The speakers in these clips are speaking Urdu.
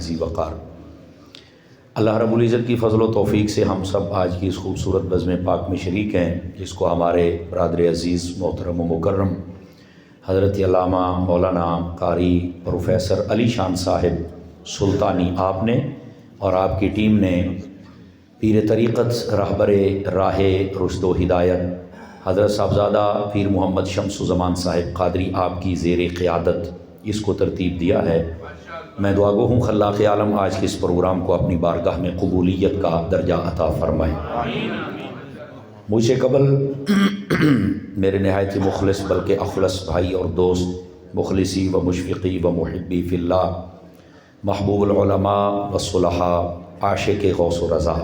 ذی وقار۔ اللہ رب العزت کی فضل و توفیق سے ہم سب آج کی اس خوبصورت بزم پاک میں شریک ہیں، جس کو ہمارے برادر عزیز محترم و مکرم حضرت علامہ مولانا قاری پروفیسر علی شان صاحب سلطانی آپ نے اور آپ کی ٹیم نے پیر طریقت رہبر راہ رشد و ہدایت حضرت صاحبزادہ پیر محمد شمس الزمان صاحب قادری آپ کی زیر قیادت اس کو ترتیب دیا ہے۔ میں دعا گو ہوں خلاق عالم آج کے اس پروگرام کو اپنی بارگاہ میں قبولیت کا درجہ عطا فرمائے۔ مجھ سے قبل میرے نہایت ہی مخلص بلکہ اخلص بھائی اور دوست، مخلصی و مشفقی و محبی فی اللہ، محبوب العلماء والصلحاء، عاشق غوث و رضا،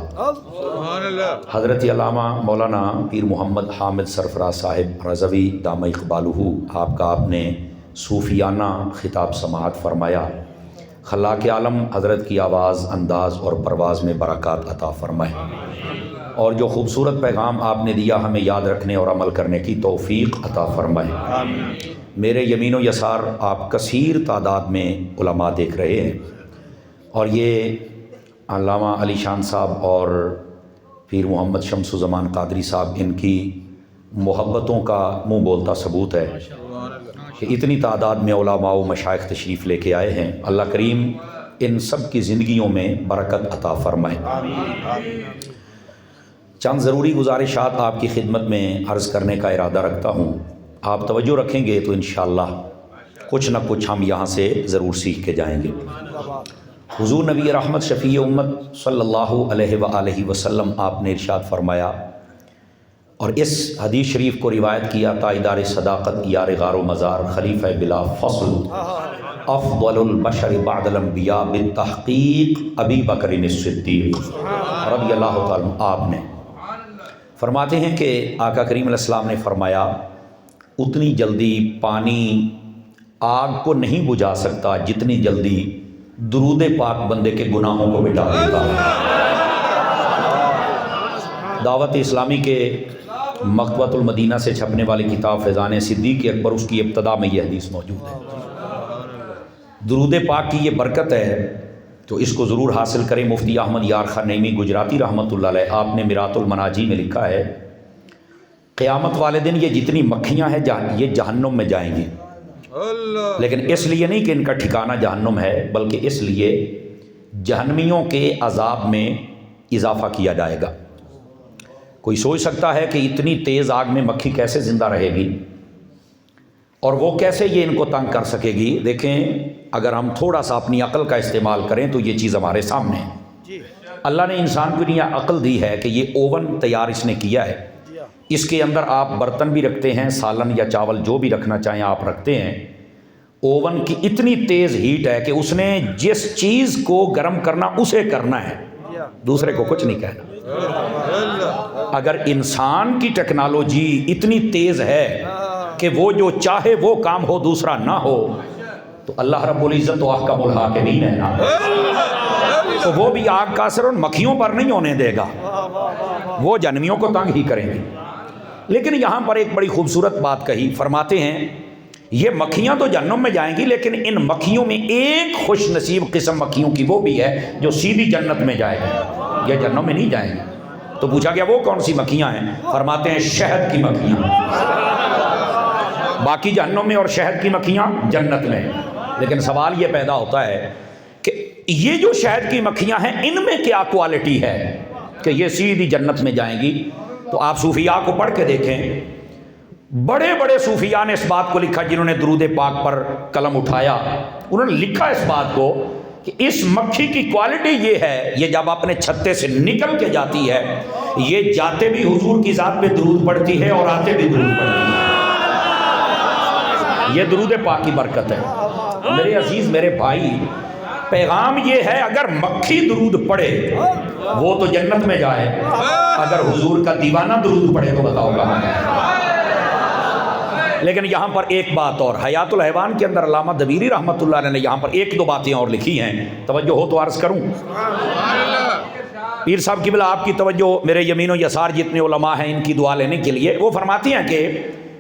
حضرت علامہ مولانا پیر محمد حامد سرفراز صاحب رضوی دامہ اقبالہ، آپ نے صوفیانہ خطاب سماعت فرمایا۔ خلاق عالم حضرت کی آواز، انداز اور پرواز میں برکات عطا فرمائے، اور جو خوبصورت پیغام آپ نے دیا ہمیں یاد رکھنے اور عمل کرنے کی توفیق عطا فرمائے۔ میرے یمین و یسار آپ کثیر تعداد میں علماء دیکھ رہے ہیں، اور یہ علامہ علی شان صاحب اور پیر محمد شمس الزمان قادری صاحب، ان کی محبتوں کا منہ بولتا ثبوت ہے کہ اتنی تعداد میں علماء و مشائخ تشریف لے کے آئے ہیں۔ اللہ کریم ان سب کی زندگیوں میں برکت عطا فرمائے۔ چند ضروری گزارشات آپ کی خدمت میں عرض کرنے کا ارادہ رکھتا ہوں، آپ توجہ رکھیں گے تو انشاءاللہ کچھ نہ کچھ ہم یہاں سے ضرور سیکھ کے جائیں گے۔ حضور نبی رحمت شفیع امت صلی اللہ علیہ وآلہ وسلم آپ نے ارشاد فرمایا، اور اس حدیث شریف کو روایت کیا تاجدار صداقت یار غار و مزار خلیفہ بلا فصل افضل البشر بعد الانبیاء بالتحقیق ابی بکر الصدیق رضی اللہ تعالیٰ آپ نے فرماتے ہیں کہ آقا کریم علیہ السلام نے فرمایا، اتنی جلدی پانی آگ کو نہیں بجھا سکتا جتنی جلدی درود پاک بندے کے گناہوں کو مٹا دیتا ہے۔ دعوت اسلامی کے مکتبۃ المدینہ سے چھپنے والی کتاب فیضان صدیق اکبر، اس کی ابتدا میں یہ حدیث موجود ہے۔ درود پاک کی یہ برکت ہے تو اس کو ضرور حاصل کریں۔ مفتی احمد یار خان نعیمی گجراتی رحمۃ اللہ علیہ، آپ نے میرات المناجی میں لکھا ہے، قیامت والے دن یہ جتنی مکھیاں ہیں یہ جہنم میں جائیں گی، لیکن اس لیے نہیں کہ ان کا ٹھکانہ جہنم ہے، بلکہ اس لیے جہنمیوں کے عذاب میں اضافہ کیا جائے گا۔ کوئی سوچ سکتا ہے کہ اتنی تیز آگ میں مکھی کیسے زندہ رہے گی اور وہ کیسے یہ ان کو تنگ کر سکے گی؟ دیکھیں، اگر ہم تھوڑا سا اپنی عقل کا استعمال کریں تو یہ چیز ہمارے سامنے ہے۔ اللہ نے انسان کو یہ عقل دی ہے کہ یہ اوون تیار اس نے کیا ہے، اس کے اندر آپ برتن بھی رکھتے ہیں، سالن یا چاول جو بھی رکھنا چاہیں آپ رکھتے ہیں۔ اوون کی اتنی تیز ہیٹ ہے کہ اس نے جس چیز کو گرم کرنا اسے کرنا ہے، دوسرے کو کچھ نہیں کہنا۔ اگر انسان کی ٹیکنالوجی اتنی تیز ہے کہ وہ جو چاہے وہ کام ہو دوسرا نہ ہو، تو اللہ رب العزت و احکم الحاکمین ہے نا، تو وہ بھی آگ کا اثر ان مکھیوں پر نہیں ہونے دے گا، وہ جہنمیوں کو تنگ ہی کریں گے۔ لیکن یہاں پر ایک بڑی خوبصورت بات کہی، فرماتے ہیں یہ مکھیاں تو جہنم میں جائیں گی، لیکن ان مکھیوں میں ایک خوش نصیب قسم مکھیوں کی وہ بھی ہے جو سیدھی جنت میں جائے گی، یہ جہنم میں نہیں جائیں گی۔ تو پوچھا گیا وہ کون سی مکھیاں ہیں؟ فرماتے ہیں شہد کی مکھیاں، باقی جہنم میں اور شہد کی مکھیاں جنت میں۔ لیکن سوال یہ پیدا ہوتا ہے کہ یہ جو شہد کی مکھیاں ہیں ان میں کیا کوالٹی ہے کہ یہ سیدھی جنت میں جائیں گی؟ تو آپ صوفیاء کو پڑھ کے دیکھیں، بڑے بڑے صوفیاء نے اس بات کو لکھا، جنہوں نے درود پاک پر قلم اٹھایا، انہوں نے لکھا اس بات کو کہ اس مکھی کی کوالٹی یہ ہے، یہ جب اپنے چھتے سے نکل کے جاتی ہے، یہ جاتے بھی حضور کی ذات پہ درود پڑھتی ہے اور آتے بھی درود پڑھتی ہے۔ یہ درود پاک کی برکت ہے۔ میرے عزیز، میرے بھائی، پیغام یہ ہے، اگر مکھی درود پڑھے وہ تو جنت میں جائے، اگر حضور کا دیوانہ درود پڑھے تو بتاؤ کہاں ہے۔ لیکن یہاں پر ایک بات اور، حیات الحیوان کے اندر علامہ دبیری رحمۃ اللہ علیہ نے یہاں پر ایک دو باتیں اور لکھی ہیں، توجہ ہو تو عرض کروں۔ پیر صاحب کی بلا آپ کی توجہ میرے یمین و یسار جتنے علماء ہیں ان کی دعا لینے کے لیے، وہ فرماتی ہیں کہ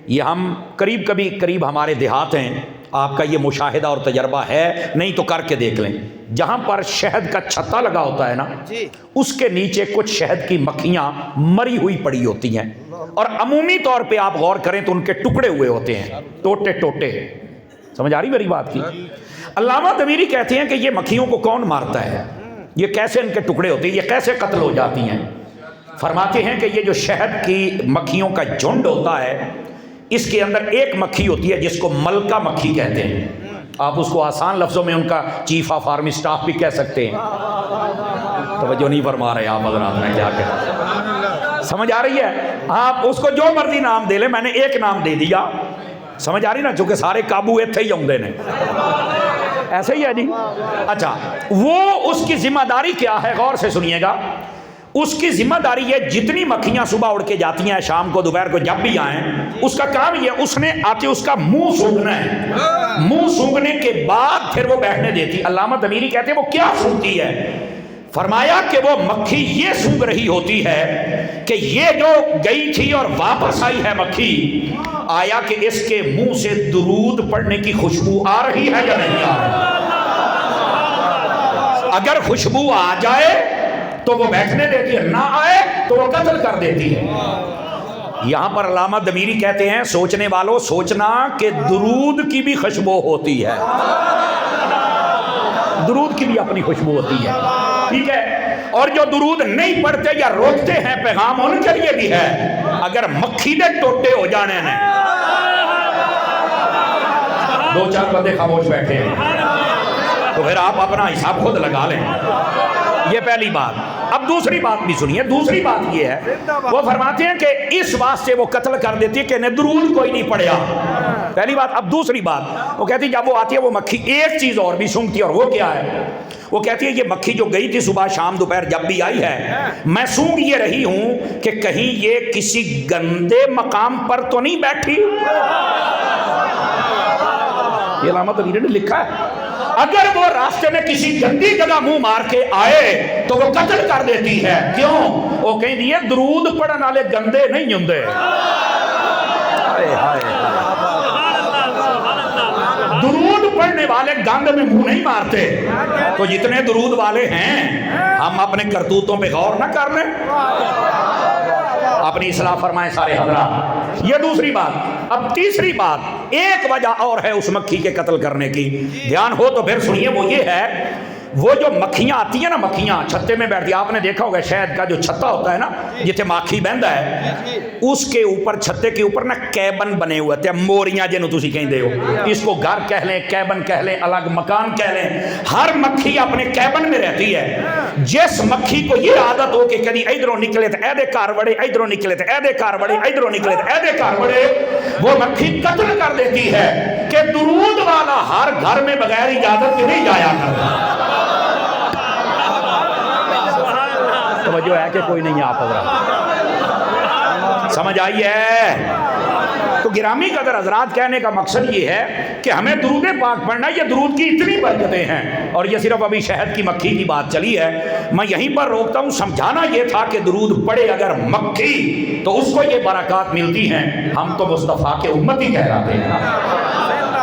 یہ ہم قریب ہمارے دیہات ہیں، آپ کا یہ مشاہدہ اور تجربہ ہے نہیں تو کر کے دیکھ لیں، جہاں پر شہد کا چھتا لگا ہوتا ہے نا، اس کے نیچے کچھ شہد کی مکھیاں مری ہوئی پڑی ہوتی ہیں، اور عمومی طور پہ آپ غور کریں تو ان کے ٹکڑے ہوئے ہوتے ہیں، ٹوٹے ٹوٹے. سمجھ آ رہی میری بات کی؟ علامہ دمیری کہتے ہیں کہ یہ مکھیوں کو کون مارتا ہے، یہ کیسے ان کے ٹکڑے ہوتے ہیں، یہ کیسے قتل ہو جاتی ہیں؟ فرماتے ہیں کہ یہ جو شہد کی مکھیوں کا جھنڈ ہوتا ہے، اس کے اندر ایک مکھی ہوتی ہے جس کو ملکہ مکھی کہتے ہیں. آپ اس کو آسان لفظوں میں ان کا چیف آف آرمی سٹاف بھی کہہ سکتے ہیں. توجہ نہیں فرما رہے آپ حضرات، میں کیا کہہ، سمجھ آ رہی ہے؟ آپ اس کو جو مرضی نام دے لیں، میں نے ایک نام دے دیا، سمجھ آ رہی نا، چونکہ سارے قابو اتھے ہی آؤندے نے، ایسے ہی ہے جی. اچھا، وہ اس کی ذمہ داری کیا ہے؟ غور سے سنیے گا. اس کی ذمہ داری یہ، جتنی مکھیاں صبح اڑ کے جاتی ہیں، شام کو، دوپہر کو، جب بھی آئیں، اس کا کام یہ، اس نے آتے اس کا منہ سونگھنا ہے. منہ سونگھنے کے بعد پھر وہ بیٹھنے دیتی. علامہ دمیری کہتے ہیں وہ کیا سونگتی ہے؟ فرمایا کہ وہ مکھی یہ سونگ رہی ہوتی ہے کہ یہ جو گئی تھی اور واپس آئی ہے مکھی، آیا کہ اس کے منہ سے درود پڑھنے کی خوشبو آ رہی ہے یا نہیں آ رہی؟ اگر خوشبو آ جائے تو وہ بیٹھنے دیتی ہے، نہ آئے تو وہ قتل کر دیتی ہے. یہاں پر علامہ دمیری کہتے ہیں سوچنے والوں سوچنا کہ درود کی بھی خوشبو ہوتی ہے، درود کی بھی اپنی خوشبو ہوتی ہے، ٹھیک ہے؟ اور جو درود نہیں پڑھتے یا روکتے ہیں پیغام ان کے لیے بھی ہے. اگر مکھی دے ٹوٹے ہو جانے نے، دو چار بندے خاموش بیٹھے ہیں تو پھر آپ اپنا حساب خود لگا لیں. یہ پہلی بات. اب دوسری بات بھی سنیے. دوسری بات یہ ہے، وہ فرماتے ہیں کہ اس واسطے وہ قتل کر دیتی ہے کہ انہیں درود کوئی نہیں پڑھیا. پہلی بات. اب دوسری بات، وہ کہتی ہے جب وہ آتی ہے وہ مکھی ایک چیز اور بھی سونگتی ہے، اور وہ کیا ہے؟ وہ کہتی ہے یہ مکھی جو گئی تھی صبح شام دوپہر جب بھی آئی ہے، میں سونگ یہ رہی ہوں کہ کہیں یہ کسی گندے مقام پر تو نہیں بیٹھی. یہ علامہ دمیری نے لکھا ہے. اگر وہ راستے میں کسی گندی جگہ منہ مار کے آئے تو وہ قتل کر دیتی ہے. کیوں؟ وہ کہیں دیئے درود پڑھن والے گندے نہیں ہوندے. درود پڑھنے والے گند میں منہ نہیں مارتے. تو جتنے درود والے ہیں ہم اپنے کرتوتوں پہ غور نہ کر لیں، اپنی اصلاح فرمائیں سارے حضرات. یہ دوسری بات. اب تیسری بات، ایک وجہ اور ہے اس مکھی کے قتل کرنے کی، دھیان ہو تو پھر سنیے. وہ یہ ہے، وہ جو مکھیاں آتی ہیں نا، مکھیاں چھتے میں بیٹھتی، آپ نے دیکھا ہوگا شہد کا جو چھتا ہوتا ہے نا جتنے ماکھی بہندا ہے، اس کے اوپر چھتے کے اوپر نا کیبن بنے ہوئے تھے، موریاں جنہوں تسی کہندے ہو. اس کو گھر کہہ لیں، کیبن کہہ لیں، الگ مکان کہہ لیں. ہر مکھی اپنے کیبن میں رہتی ہے. جس مکھی کو یہ عادت ہو کہ کدی ادھروں نکلے تو ایدے کار وڑے، ادھروں نکلے تو ایدے کار وڑے، ادھروں نکلے تو ایدے کار وڑے، وہ مکھی قتل کر دیتی ہے کہ درود والا ہر گھر میں بغیر اجازت کے نہیں جایا کرتا. توجہ ہے کہ کوئی نہیں؟ آپ حضرات سمجھ آئی ہے؟ تو گرامی قدر حضرات، کہنے کا مقصد یہ ہے کہ ہمیں درود پاک پڑھنا. یہ درود کی اتنی برکتیں ہیں، اور یہ صرف ابھی شہد کی مکھی کی بات چلی ہے. میں یہیں پر روکتا ہوں. سمجھانا یہ تھا کہ درود پڑھے اگر مکھی تو اس کو یہ برکات ملتی ہیں. ہم تو مصطفیٰ کے امتی کہلاتے ہیں.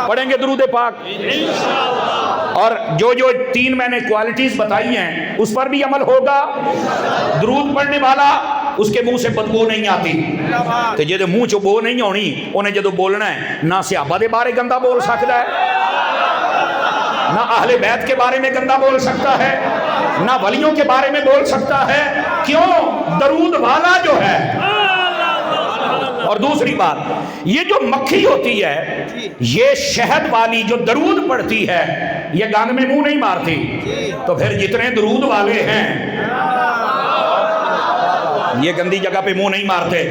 پڑھیں گے درود پاک، اور جو جو 3 میں نے کوالٹیز بتائی ہیں اس پر بھی عمل ہوگا. درود پڑھنے والا اس کے منہ سے بدبو نہیں آتی. تو جدے منہ چو بو نہیں ہونی، انہیں جدو بولنا ہے نہ صحابہ دے بارے گندہ بول سکتا ہے، نہ اہل بیت کے بارے میں گندہ بول سکتا ہے، نہ ولیوں کے بارے میں بول سکتا ہے. کیوں؟ درود والا جو ہے. اور دوسری بات، یہ جو مکھی ہوتی ہے، یہ شہد والی جو درود پڑھتی ہے، یہ گند میں منہ نہیں مارتی. تو پھر جتنے درود والے ہیں یہ گندی جگہ پہ منہ نہیں مارتے.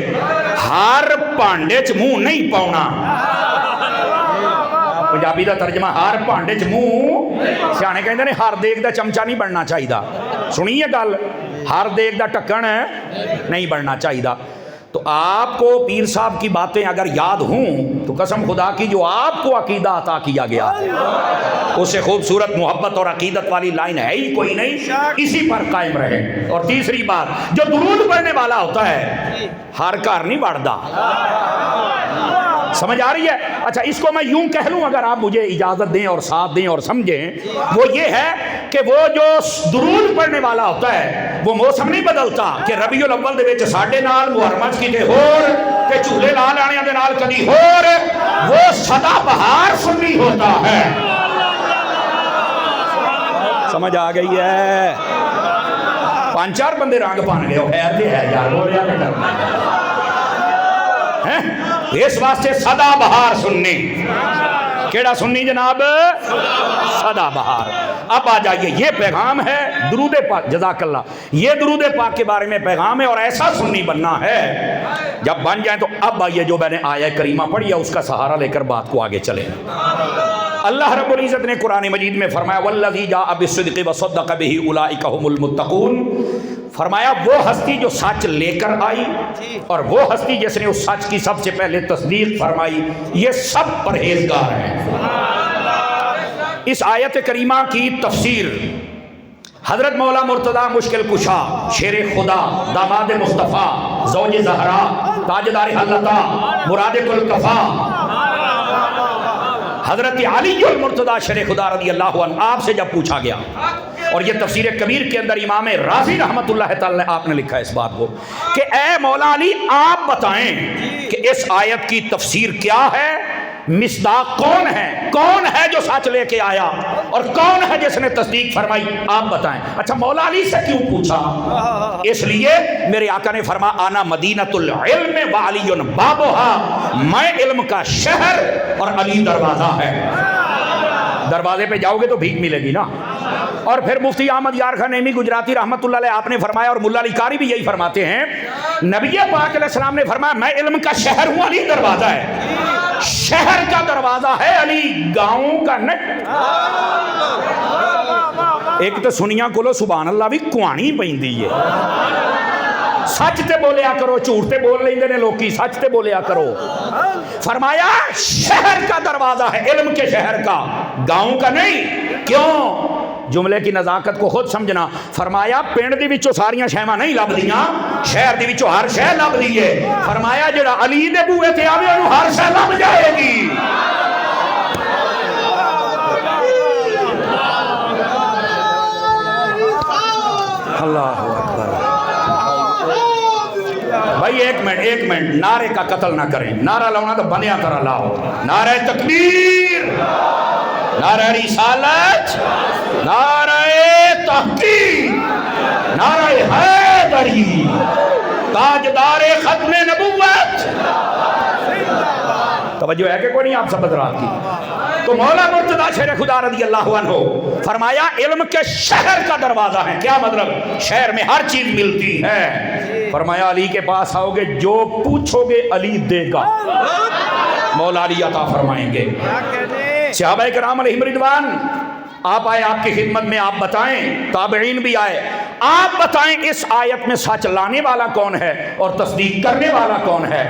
ہر پانڈے چ منہ نہیں پاؤنا. پنجابی دا ترجمہ ہر پانڈے چ منہ، سیانے کہندے نے ہر دیگ دا چمچہ نہیں بننا چاہیے. سنیے گل، ہر دیگ دا ٹکن نہیں بننا چاہیے. تو آپ کو پیر صاحب کی باتیں اگر یاد ہوں تو قسم خدا کی جو آپ کو عقیدہ عطا کیا گیا اس سے خوبصورت محبت اور عقیدت والی لائن ہے ہی کوئی نہیں. اسی پر قائم رہے. اور تیسری بات، جو درود پڑھنے والا ہوتا ہے ہر گھر نہیں بڑھتا. سمجھ آ رہی ہے؟ اچھا اس کو میں یوں کہہ لوں اگر آپ مجھے اجازت دیں اور ساتھ دیں اور سمجھیں، وہ یہ ہے کہ وہ جو درود پڑھنے والا ہوتا ہے وہ موسم نہیں بدلتا کہ ربیع الاول دے وچ ساڈے نال، محرم وچ کتے ہور، کہ جھولے لا لانیاں دے نال کدی ہور، وہ سدا بہار سنی ہوتا ہے۔ سمجھ آ گئی ہے؟ 5-4 بندے رنگ پان گئے ہو، خیر دے ہے یار، بولیا کہ کرنا ہے اس واسطے سدا بہار سننی۔ کیڑا سننی جناب؟ سدا بہار۔ اب آ جائیے، یہ پیغام ہے درود پاک، جزاک اللہ، یہ درود پاک کے بارے میں پیغام ہے، اور ایسا سننی بننا ہے جب بن جائیں تو اب آئیے جو میں نے آیہ کریمہ پڑھی ہے اس کا سہارا لے کر بات کو آگے چلیں۔ اللہ رب العزت نے قرآن مجید میں فرمایا والذی جاء بالصدق وصدق بہ اولئک ھم المتقون، فرمایا وہ ہستی جو سچ لے کر آئی اور وہ ہستی جس نے اس سچ کی سب سے پہلے تصدیق فرمائی، یہ سب پرہیزگار ہیں۔ اس آیت کریمہ کی تفسیر حضرت مولا مرتضیٰ مشکل کشا، شیر خدا، داماد مصطفیٰ، زوج زہرا، تاجدار حلتا، مراد کل کفا، حضرت علی المرتضیٰ شیر خدا رضی اللہ عنہ، آپ سے جب پوچھا گیا، اور یہ تفسیر کبیر کے اندر امام رازی رحمت اللہ تعالی آپ نے لکھا ہے اس بات کو کہ اے مولا علی آپ بتائیں کہ اس آیت کی تفسیر کیا ہے، مصداق کون ہے جو سچ لے کے آیا اور کون ہے جس نے تصدیق فرمائی، آپ بتائیں۔ اچھا مولا علی سے کیوں پوچھا؟ اس لیے میرے آقا نے فرمایا انا مدینۃ العلم وعلی بابھا، میں علم کا شہر اور علی دروازہ ہے۔ دروازے پہ جاؤ گے تو بھیک ملے گی نا۔ اور پھر مفتی احمد یار خان نعیمی گجراتی رحمت اللہ علیہ آپ نے فرمایا، اور ملا علی قاری بھی یہی فرماتے ہیں، نبی پاک علیہ السلام نے فرمایا میں علم کا شہر ہوں، علی دروازہ ہے۔ شہر کا دروازہ ہے علی، گاؤں کا نہیں۔ ایک تو سنیاں کولو سبحان اللہ بھی کوانی پیندی ہے، سچ تے بولیا کرو، جھوٹ تے بول لیندے نے لوکی، سچ تے بولیا کرو۔ فرمایا شہر کا دروازہ ہے، علم کے شہر کا، گاؤں کا نہیں۔ کیوں؟ جملے کی نزاکت کو خود سمجھنا۔ فرمایا پنڈ دی وچوں ساریاں شیواں نہیں لبدیاں، شہر دی وچوں ہر شے لبدی ہے۔ فرمایا جڑا علی دے بوئے تے آوے اونوں ہر شے لب جائے گی۔ اللہ اکبر۔ بھائی ایک منٹ نعرے کا قتل نہ کریں، نعرہ لاؤنا تو بنیا طرح لاؤ۔ نعرہ تکبیر، نعرہ رسالت، نعرہ تحقیق، نعرہ حیدری، تاجدار ختم نبوت۔ توجہ ہے کہ کوئی نہیں آپ سب حضرات کی؟ تو مولا مرتضیٰ شیر خدا رضی اللہ عنہ فرمایا علم کے شہر کا دروازہ ہے۔ کیا مطلب؟ شہر میں ہر چیز ملتی ہے۔ فرمایا علی کے پاس آؤ گے، جو پوچھو گے علی دے گا، مولا علی عطا فرمائیں گے۔ صحابہ کرام علیہم رضوان آپ آئے آپ کی خدمت میں، آپ بتائیں، تابعین بھی آئے، آپ بتائیں اس آیت میں سچ لانے والا کون ہے اور تصدیق کرنے والا کون ہے؟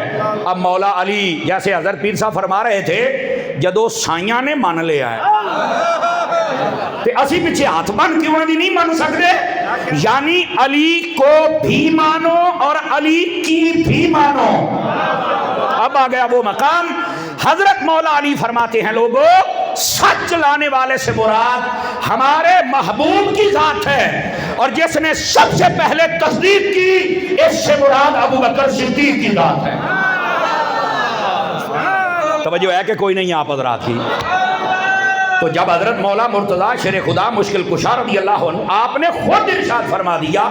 اب مولا علی جیسے حضرت پیر صاحب فرما رہے تھے، جدو سائیاں نے مان لیا ہے تے اسی پیچھے ہاتھ بن کیوں نہیں مان سکتے؟ یعنی علی کو بھی مانو اور علی کی بھی مانو۔ اب آ گیا وہ مقام، حضرت مولا علی فرماتے ہیں لوگوں سچ لانے والے سے مراد ہمارے محبوب کی ذات ہے، اور جس نے سب سے پہلے تصدیق کی اس سے مراد ابو بکر صدیق کی ذات ہے۔ توجہ ہے کہ کوئی نہیں آپ حضرات کی؟ تو جب حضرت مولا مرتضیٰ شیر خدا مشکل کشا رضی اللہ عنہ آپ نے خود ارشاد فرما دیا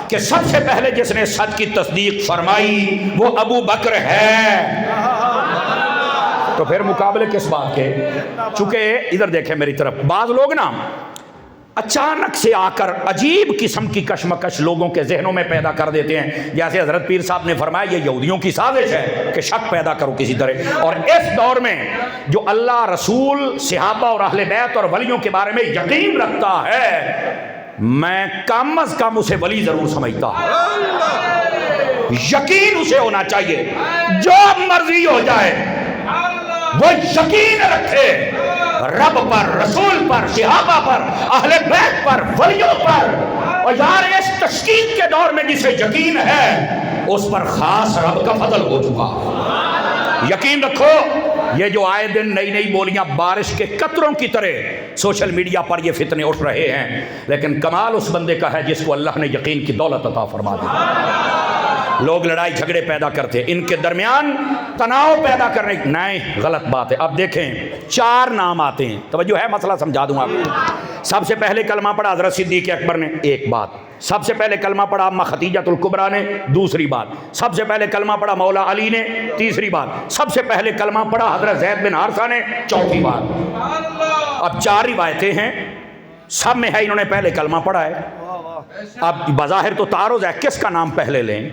کہ سب سے پہلے جس نے سچ کی تصدیق فرمائی وہ ابو بکر ہے، تو پھر مقابلے کس بات کے؟ چونکہ ادھر دیکھیں میری طرف، بعض لوگ نا اچانک سے آ کر عجیب قسم کی کشمکش لوگوں کے ذہنوں میں پیدا کر دیتے ہیں، جیسے حضرت پیر صاحب نے فرمایا یہ یہودیوں کی سازش ہے کہ شک پیدا کرو کسی طرح۔ اور اس دور میں جو اللہ، رسول، صحابہ اور اہل بیت اور ولیوں کے بارے میں یقین رکھتا ہے، میں کم از کم اسے ولی ضرور سمجھتا ہوں۔ یقین اسے ہونا چاہیے، جو مرضی ہو جائے وہ یقین رکھے رب پر، رسول پر، صحابہ پر، اہل بیت پر، ولیوں پر۔ اور یار اس تشکیل کے دور میں جسے یقین ہے اس پر خاص رب کا فضل ہو چکا۔ یقین رکھو یہ جو آئے دن نئی نئی بولیاں بارش کے قطروں کی طرح سوشل میڈیا پر یہ فتنے اٹھ رہے ہیں، لیکن کمال اس بندے کا ہے جس کو اللہ نے یقین کی دولت عطا فرما دی۔ لوگ لڑائی جھگڑے پیدا کرتے، ان کے درمیان تناؤ پیدا کرنے، نہیں، غلط بات ہے۔ اب دیکھیں 4 نام آتے ہیں، توجہ ہے، مسئلہ سمجھا دوں آپ کو۔ سب سے پہلے کلمہ پڑھا حضرت صدیق اکبر نے، ایک بات۔ سب سے پہلے کلمہ پڑھا اماں خدیجۃ الکبریٰ نے، دوسری بات۔ سب سے پہلے کلمہ پڑھا مولا علی نے، تیسری بات۔ سب سے پہلے کلمہ پڑھا حضرت زید بن حارثہ نے، چوتھی بات۔ اب 4 روایتیں ہیں، سب میں ہے انہوں نے پہلے کلمہ پڑھا ہے۔ اب بظاہر تو تعارض ہے کس کا نام پہلے لیں۔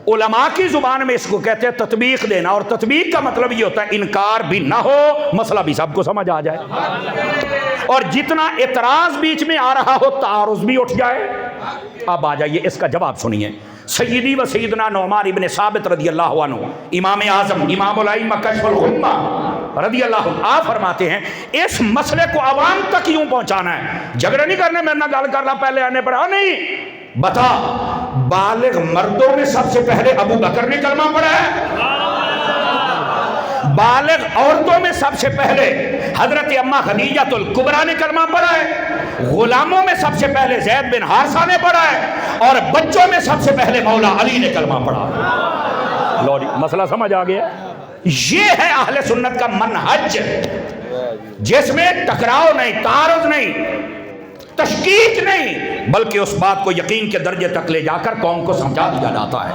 علماء کی زبان میں اس کو کہتے ہیں تطبیق دینا، اور تطبیق کا مطلب یہ ہوتا ہے انکار بھی نہ ہو، مسئلہ بھی سب کو سمجھ آ جائے، اور جتنا اعتراض بیچ میں آ رہا ہو تعارض بھی اٹھ جائے۔ اب آ جائیے اس کا جواب سنیے۔ سیدی و سیدنا نعمان ابن ثابت رضی اللہ عنہ، امام اعظم، امام الائمہ، کشف الغمہ رضی اللہ عنہ، آپ فرماتے ہیں اس مسئلے کو عوام تک یوں پہنچانا ہے، جھگڑے نہیں کرنے، میرے نہ گل کر رہا پہلے آنے پڑا نہیں، بتا بالغ مردوں میں سب سے پہلے ابو بکر نے کلمہ پڑھا ہے، بالغ عورتوں میں سب سے پہلے حضرت اماں خدیجۃ الکبریٰ نے کلمہ پڑھا ہے، غلاموں میں سب سے پہلے زید بن حارثہ نے پڑھا ہے، اور بچوں میں سب سے پہلے مولا علی نے کلمہ پڑھا ہے۔ لو جی، مسئلہ سمجھ آ گیا۔ یہ ہے اہل سنت کا منہج، جس میں ٹکراؤ نہیں، تعارض نہیں، تشکیک نہیں، بلکہ اس بات کو یقین کے درجے تک لے جا کر قوم کو سمجھا دیا جاتا ہے۔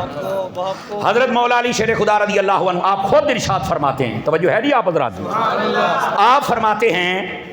حضرت مولا علی شیر خدا رضی اللہ عنہ آپ خود ارشاد فرماتے ہیں، توجہ ہے جی آپ حضرات، آپ فرماتے ہیں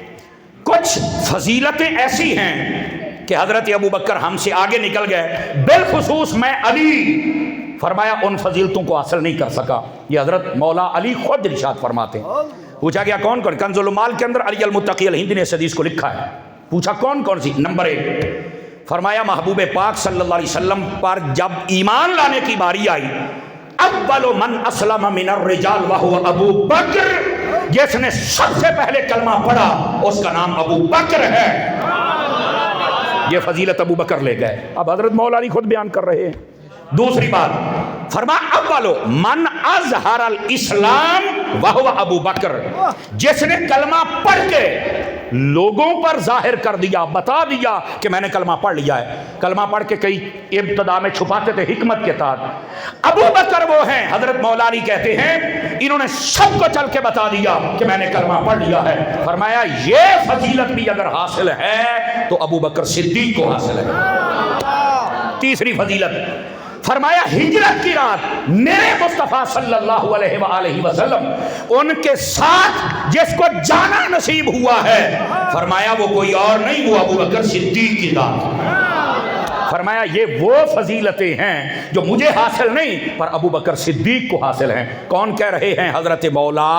کچھ فضیلتیں ایسی ہیں کہ حضرت ابو بکر ہم سے آگے نکل گئے، بالخصوص میں علی، فرمایا ان فضیلتوں کو حاصل نہیں کر سکا۔ یہ حضرت مولا علی خود ارشاد فرماتے ہیں۔ پوچھا گیا کون کون؟ کنز المال کے اندر علی المتقی الہندی نے اس حدیث کو لکھا ہے۔ پوچھا کون کون سی؟ نمبر 1، فرمایا محبوب پاک صلی اللہ علیہ وسلم پر جب ایمان لانے کی باری آئی، اول من اسلم من الرجال وہو ابو بکر، جس نے سب سے پہلے کلمہ پڑھا اس کا نام ابو بکر ہے۔ یہ فضیلت ابو بکر لے گئے، اب حضرت مولا علی خود بیان کر رہے ہیں۔ دوسری بات، فرمایا اول من اظہر الاسلام وہو ابو بکر، جس نے کلمہ پڑھ کے لوگوں پر ظاہر کر دیا، بتا دیا کہ میں نے کلمہ پڑھ لیا ہے۔ کلمہ پڑھ کے کئی ابتدا میں چھپاتے تھے حکمت کے تحت۔ ابو بکر وہ ہیں، حضرت مولا علی کہتے ہیں انہوں نے سب کو چل کے بتا دیا کہ میں نے کلمہ پڑھ لیا ہے۔ فرمایا یہ فضیلت بھی اگر حاصل ہے تو ابو بکر صدیق کو حاصل ہے۔ تیسری فضیلت، فرمایا ہجرت کی رات میرے مصطفیٰ صلی اللہ علیہ وآلہ وسلم ان کے ساتھ جس کو جانا نصیب ہوا ہے، فرمایا وہ کوئی اور نہیں، وہ ابو بکر صدیق کی ذات۔ فرمایا یہ وہ فضیلتیں ہیں جو مجھے حاصل نہیں پر ابو بکر صدیق کو حاصل ہیں۔ کون کہہ رہے ہیں؟ حضرت مولا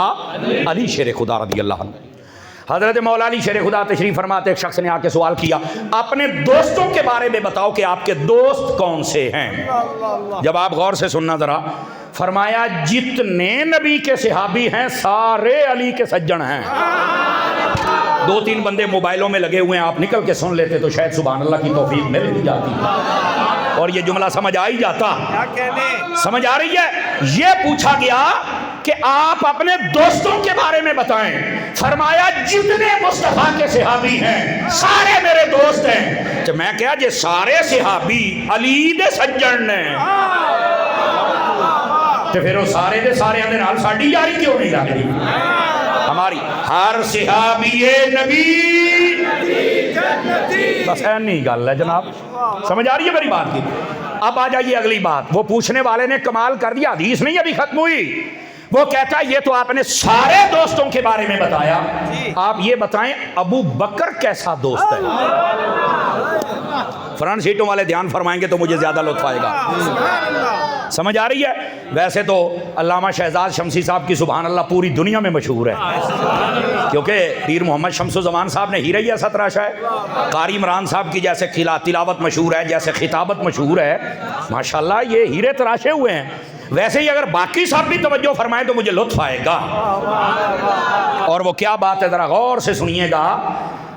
علی شیر خدا رضی اللہ عنہ۔ حضرت مولا علی شیر خدا تشریف فرماتے، ایک شخص نے آ کے سوال کیا اپنے دوستوں کے بارے میں بتاؤ کہ آپ کے دوست کون سے ہیں۔ جب آپ غور سے سننا ذرا، فرمایا جتنے نبی کے صحابی ہیں سارے علی کے سجن ہیں۔ 2-3 بندے موبائلوں میں لگے ہوئے ہیں، آپ نکل کے سن لیتے تو شاید سبحان اللہ کی توفیق مل ہی جاتی اور یہ جملہ سمجھ آ ہی جاتا۔ سمجھ آ رہی ہے؟ یہ پوچھا گیا کہ آپ اپنے دوستوں کے بارے میں بتائیں، فرمایا جتنے مصطفیٰ کے صحابی ہیں سارے میرے دوست ہیں۔ تو میں کہا جی سارے صحابی علی دے سجن نے، تو پھر وہ سارے دے سارے اندر نال ساڈی یاری کیوں نہیں لگ رہی؟ ہماری ہر صحابی نبی بس اینی گل ہے جناب، سمجھ آ رہی ہے میری بات کی؟ اب آ جائیے اگلی بات، وہ پوچھنے والے نے کمال کر دیا، حدیث نہیں ابھی ختم ہوئی، وہ کہتا ہے یہ تو آپ نے سارے دوستوں کے بارے میں بتایا، آپ یہ بتائیں ابو بکر کیسا دوست ہے؟ فرنٹ سیٹوں والے دھیان فرمائیں گے تو مجھے زیادہ لطف آئے گا۔ سمجھ آ رہی ہے؟ ویسے تو علامہ شہزاد شمسی صاحب کی سبحان اللہ پوری دنیا میں مشہور ہے، کیونکہ پیر محمد شمس الزمان صاحب نے ہیرہ یا 17 ہے، قاری عمران صاحب کی جیسے تلاوت مشہور ہے، جیسے خطابت مشہور ہے، ماشاءاللہ یہ ہیرے تراشے ہوئے ہیں۔ ویسے ہی اگر باقی صاحب بھی توجہ فرمائیں تو مجھے لطف آئے گا۔ اور وہ کیا بات ہے ذرا غور سے سنیے گا،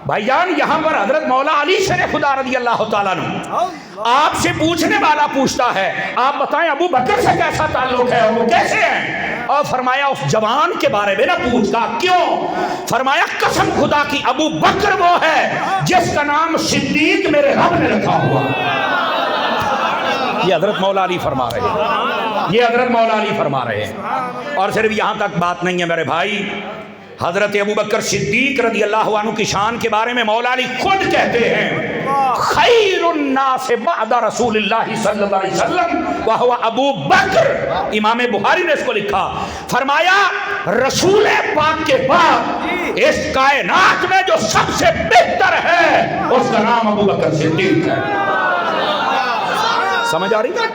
بھائی جان یہاں پر حضرت مولا علی شیر خدا رضی اللہ تعالیٰ عنہ آپ سے پوچھنے والا پوچھتا ہے آپ بتائیں ابو بکر سے کیسا تعلق ہے اور وہ کیسے ہیں؟ اور فرمایا اس جوان کے بارے میں نہ پوچھتا، کیوں؟ فرمایا قسم خدا کی ابو بکر وہ ہے جس کا نام صدیق میرے رب نے رکھا ہوا۔ یہ حضرت مولا علی فرما رہے ہیں، یہ حضرت مولا علی فرما رہے ہیں۔ اور صرف یہاں تک بات نہیں ہے میرے بھائی، حضرت ابو بکر صدیق رضی اللہ عنہ کی شان کے بارے میں مولا علی خود کہتے ہیں خیر الناس بعد رسول اللہ صلی اللہ علیہ وسلم وہو ابو بکر، امام بخاری نے اس کو لکھا، فرمایا رسول پاک کے بعد اس کائنات میں جو سب سے بہتر ہے اس کا نام ابو بکر صدیق ہے۔ سمجھ آ رہی ہے؟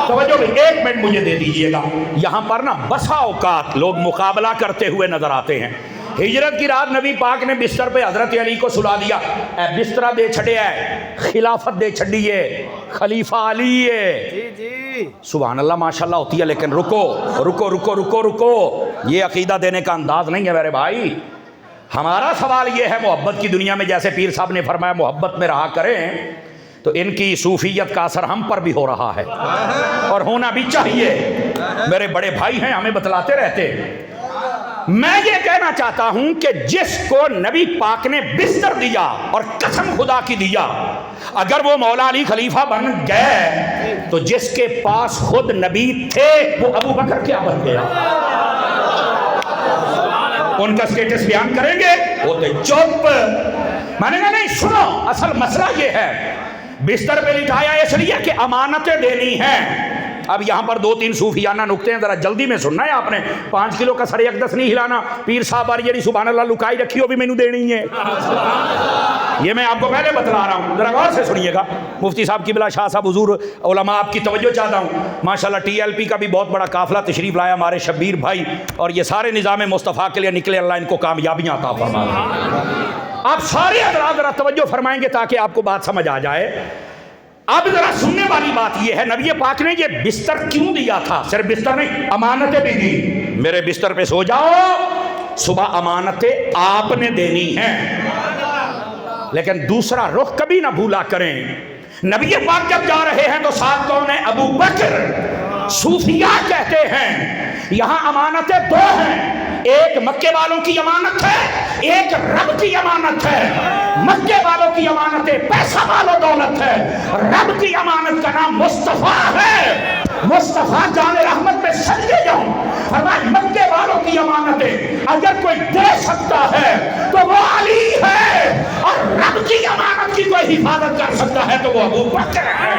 توجہ بھی، ایک منٹ مجھے دے دیجئے گا۔ یہاں پر نا بسا اوقات لوگ مقابلہ کرتے ہوئے نظر آتے ہیں۔ ہجرت کی رات نبی پاک نے بستر پہ حضرت علی کو سلا دیا، اے بسترہ دے چھڑے ہے، خلافت دے چھڑی ہے، خلیفہ علی ہے۔ سبحان اللہ ماشاءاللہ ہوتی ہے، لیکن رکو رکو رکو رکو رکو، یہ عقیدہ دینے کا انداز نہیں ہے میرے بھائی۔ ہمارا سوال یہ ہے محبت کی دنیا میں، جیسے پیر صاحب نے فرمایا محبت میں رہا کریں، تو ان کی صوفیت کا اثر ہم پر بھی ہو رہا ہے اور ہونا بھی چاہیے۔ میرے بڑے بھائی ہیں ہمیں بتلاتے رہتے۔ میں یہ کہنا چاہتا ہوں کہ جس کو نبی پاک نے بستر دیا اور قسم خدا کی دیا، اگر وہ مولا علی خلیفہ بن گئے تو جس کے پاس خود نبی تھے وہ ابو بکر کیا بن گیا؟ ان کا سٹیٹس بیان کریں گے وہ تو چپ۔ میں نے کہا نہیں سنو، اصل مسئلہ یہ ہے بستر پہ لٹایا اس لیے کہ امانتیں دینی ہیں۔ اب یہاں پر دو تین صوفیانہ نکتے ہیں، ذرا جلدی میں سننا ہے آپ نے۔ 5 کلو کا سر اقدس نہیں ہلانا، پیر صاحب آ رہی سبحان اللہ لکائی رکھی ہو بھی مینوں دینی ہے، یہ میں آپ کو پہلے بتلا رہا ہوں، ذرا غور سے سنیے گا۔ مفتی صاحب کی بلا شاہ صاحب حضور علماء آپ کی توجہ چاہتا ہوں، ماشاءاللہ ٹی ایل پی کا بھی بہت بڑا قافلہ تشریف لایا ہمارے شبیر بھائی، اور یہ سارے نظام مصطفیٰ کے لیے نکلے، اللہ ان کو کامیابیاں عطا فرمائے۔ آپ سارے حضرات ذرا توجہ فرمائیں گے تاکہ آپ کو بات سمجھ آ جائے۔ اب ذرا سننے والی بات یہ ہے نبی پاک نے یہ بستر کیوں دیا تھا؟ صرف بستر نہیں، امانتیں بھی دی، میرے بستر پہ سو جاؤ، صبح امانتیں آپ نے دینی ہیں۔ لیکن دوسرا رخ کبھی نہ بھولا کریں، نبی پاک جب جا رہے ہیں تو ساتھ کون ہے؟ ابو بکر۔ صوفیاء کہتے ہیں یہاں امانتیں دو ہیں، ایک مکے والوں کی امانت ہے، ایک رب کی امانت ہے۔ مکے والوں کی امانت پیسہ والو دولت ہے، رب کی امانت کا نام مصطفیٰ ہے۔ مصطفیٰ جان رحمت میں سجدے جاؤں، فرمایا مکے والوں کی امانتیں اگر کوئی دے سکتا ہے تو وہ علی ہے، اور رب کی امانت کی کوئی حفاظت کر سکتا ہے تو وہ ابو بکر ہے۔